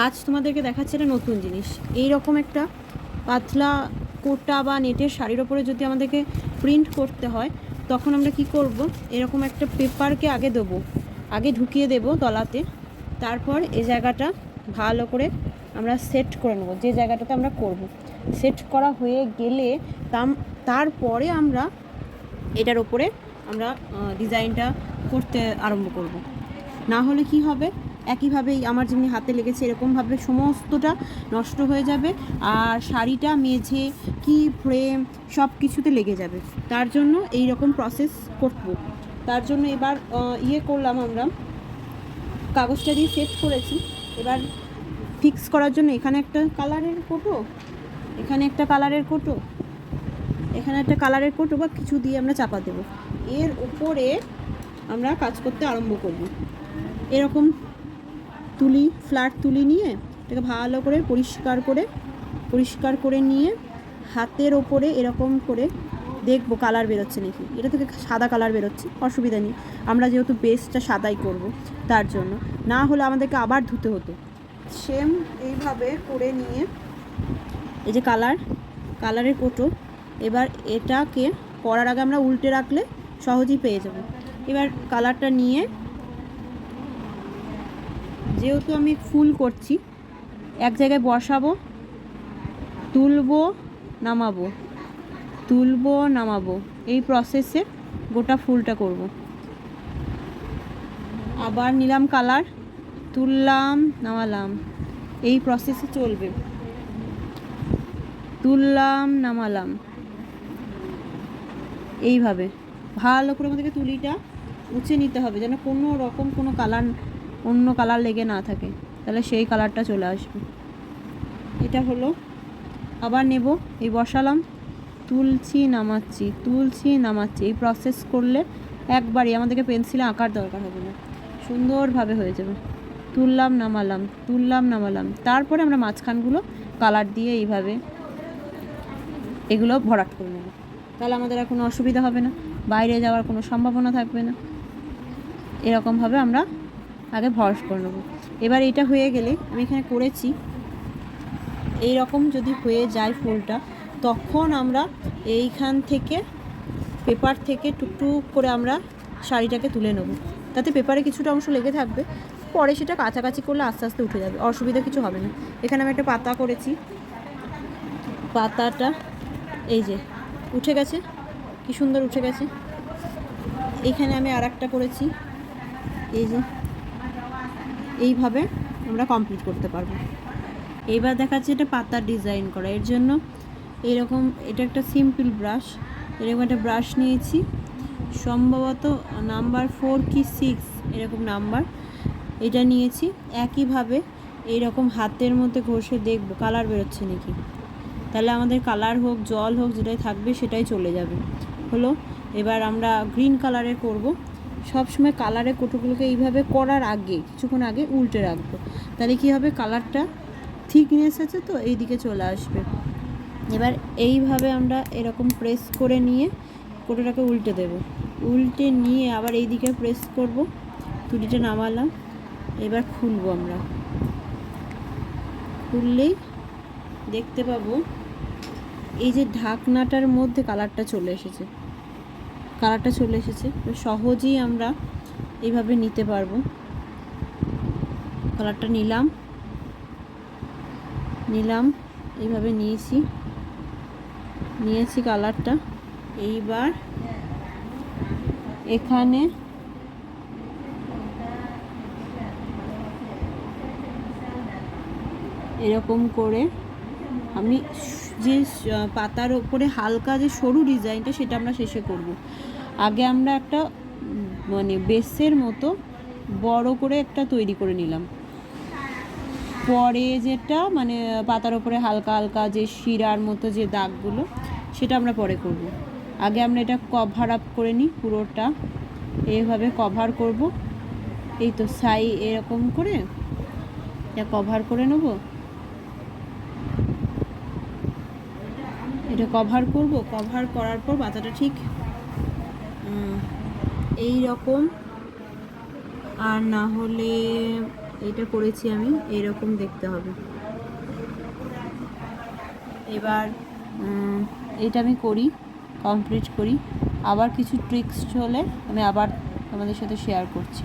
আজ তোমাদেরকে দেখাচ্ছে একটা নতুন জিনিস। এই রকম একটা পাতলা কোটা বা নেটের শাড়ির ওপরে যদি আমাদেরকে প্রিন্ট করতে হয়, তখন আমরা কি করব, এরকম একটা পেপারকে আগে ঢুকিয়ে দেব তলাতে। তারপর এই জায়গাটা ভালো করে আমরা সেট করে নেব, যে জায়গাটাতে আমরা করব। সেট করা হয়ে গেলে তারপরে আমরা এটার ওপরে আমরা ডিজাইনটা করতে আরম্ভ করব। না হলে কি হবে, একইভাবেই আমার যেমনি হাতে লেগেছে এরকমভাবে সমস্তটা নষ্ট হয়ে যাবে, আর শাড়িটা মেঝে কি ফ্রেম সব কিছুতে লেগে যাবে। তার জন্য এই রকম প্রসেস করব। তার জন্য এবার করলাম, আমরা কাগজটা দিয়ে সেট করেছি। এবার ফিক্স করার জন্য এখানে একটা কালারের কোটো, এখানে একটা কালারের কোটো, এখানে একটা কালারের কোটো বা কিছু দিয়ে আমরা চাপা দেব। এর উপরে আমরা কাজ করতে আরম্ভ করব। এরকম ফ্ল্যাট তুলি নিয়ে এটাকে ভালো করে পরিষ্কার করে নিয়ে হাতের ওপরে এরকম করে দেখব কালার বেরোচ্ছে নাকি। এটা থেকে সাদা কালার বেরোচ্ছে, অসুবিধা নেই, আমরা যেহেতু বেসটা সাদাই করব তার জন্য। না হলে আমাদেরকে আবার ধুতে হতো। সেম এইভাবে করে নিয়ে এই যে কালারের কোটো, এবার এটাকে করার আগে আমরা উল্টে রাখলে সহজেই পেয়ে যাব। এবার কালারটা নিয়ে, যেহেতু আমি ফুল করছি, এক জায়গায় বসাবো, তুলবো নামাবো, এই প্রসেসে গোটা ফুলটা করব। আবার নিলাম কালার, তুললাম নামালাম, এই প্রসেসে চলবে। তুললাম নামালাম, এইভাবে ভালো করে আমাদেরকে তুলিটা মুছে নিতে হবে, যেন কোনো রকম অন্য কালার লেগে না থাকে, তাহলে সেই কালারটা চলে আসবে। এটা হলো, আবার নেব, এই বসালাম, তুলছি নামাচ্ছি, এই প্রসেস করলে একবারই আমাদেরকে পেন্সিলে আঁকার দরকার হবে না, সুন্দরভাবে হয়ে যাবে। তুললাম নামালাম, তারপরে আমরা মাঝখানগুলো কালার দিয়ে এইভাবে এগুলো ভরাট করে নেব। তাহলে আমাদের আর কোনো অসুবিধা হবে না, বাইরে যাওয়ার কোনো সম্ভাবনা থাকবে না। এরকমভাবে আমরা আগে ভরাট করে নেব। এবার এটা হয়ে গেলে, আমি এখানে করেছি এই রকম যদি হয়ে যায় ফুলটা, তখন আমরা এইখান থেকে পেপার থেকে টুকটুক করে আমরা শাড়িটাকে তুলে নেব। তাতে পেপারে কিছুটা অংশ লেগে থাকবে, পরে সেটা কাছাকাছি করলে আস্তে আস্তে উঠে যাবে, অসুবিধা কিছু হবে না। এখানে আমি একটা পাতা করেছি, পাতাটা এই যে উঠে গেছে, কি সুন্দর উঠে গেছে। এইখানে আমি আর একটা করেছি, এই যে এইভাবে আমরা কমপ্লিট করতে পারবো। এইবার দেখাচ্ছি এটা পাতার ডিজাইন করা। এর জন্য এরকম, এটা একটা সিম্পল ব্রাশ, এরকম একটা ব্রাশ নিয়েছি, সম্ভবত নাম্বার 4 কি 6 এরকম নাম্বার, এটা নিয়েছি। একইভাবে এইরকম হাতের মধ্যে ঘষে দেখব কালার বেরোচ্ছে নাকি, তাহলে আমাদের কালার হোক জল হোক যেটাই থাকবে সেটাই চলে যাবে। হলো, এবার আমরা গ্রিন কালারের করব। সবসময় কালারের কোটোগুলোকে এইভাবে করার আগে কিছুক্ষণ আগে উল্টে রাখবো, তাহলে কী হবে, কালারটা থিকনেস আছে তো এই দিকে চলে আসবে। এবার এইভাবে আমরা এরকম প্রেস করে নিয়ে কোটোটাকে উল্টে দেব, উল্টে নিয়ে আবার এই দিকে প্রেস করব, তুলিটা নামালাম। এবার খুলবো, আমরা খুললেই দেখতে পাবো এই যে ঢাকনাটার মধ্যে কালারটা চলে এসেছে, সহজেই আমরা এইভাবে নিতে পারবো। কালারটা নিলাম, এইভাবে নিয়েছি কালারটা। এইবার এখানে এরকম করে আমি যে পাতার ওপরে হালকা যে সরু ডিজাইনটা, সেটা আমরা শেষে করব। আগে আমরা একটা মানে বেসের মতো বড় করে একটা তৈরি করে নিলাম, পরে যেটা মানে পাতার ওপরে হালকা হালকা যে শিরার মতো যে দাগগুলো, সেটা আমরা পরে করব। আগে আমরা এটা কভার আপ করে নিই, পুরোটা এইভাবে কভার করব। এই তো এরকম করে এটা কভার করে নেব, এটা কভার করব। কভার করার পর পাতাটা ঠিক এই রকম, আর না হলে এইটা করেছি আমি, এইরকম দেখতে হবে। এবার এইটা আমি করি, কমপ্লিট করি, আবার কিছু ট্রিক্স হলে আমি আবার তোমাদের সাথে শেয়ার করছি।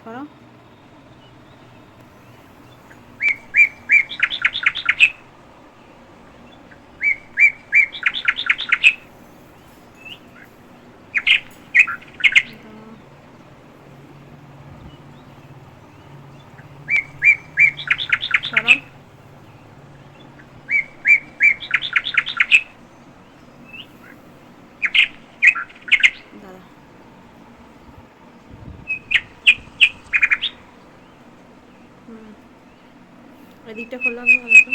সরাও। সরাও। দাঁড়া। এদিকটা খোলা ভালো।